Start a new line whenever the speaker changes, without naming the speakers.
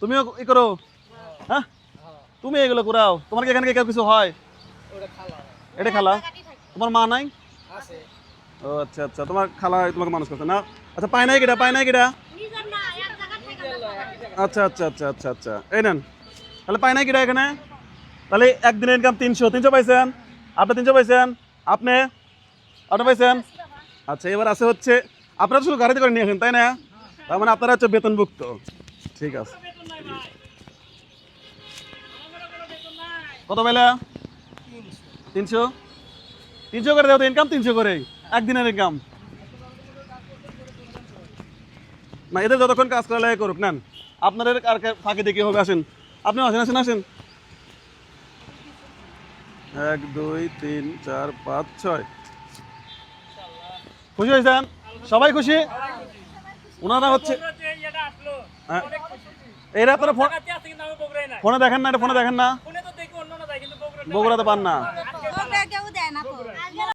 তুমিও ই করো? হ্যাঁ, তুমি এগুলো করাও? তোমার কি এখানে কেউ কিছু হয়? এটা খালা? তোমার মা নাই? ও আচ্ছা আচ্ছা, তোমার খালা তোমাকে মানুষ করছে না? আচ্ছা, পায় নাই কিটা, পায় নাই কিটা? আচ্ছা আচ্ছা আচ্ছা আচ্ছা আচ্ছা, এই নেন। তাহলে পায় নাই কিটা এখানে? তাহলে একদিনের ইনকাম 300 পাইছেন? আপনি 300 পাইছেন? আপনি আপনি পাইছেন? আচ্ছা, এবার আছে হচ্ছে আপনারা শুধু গাড়িতে করে নিয়ে আসেন, তাই না? তার মানে আপনারা হচ্ছে বেতনভুক্ত। ঠিক আছে। কত পাইলা? 300। 300 করে দেও তো, ইনকাম 300 করে একদিনের ইনকাম। না, এদের যতক্ষণ কাজ করা লাগে করুক, নেন। আপনাদের আর ফাঁকে দেখে হবে, আসেন। আপনি আসেন আসেন আসেন। 1 2 3 4 5 6। খুশি হয়েছেন? সবাই খুশি? ওনারা হচ্ছে হ্যাঁ, এরা আপনারা ফোনে দেখেন না? এটা ফোনে দেখেন না? বগুড়াতে পান না?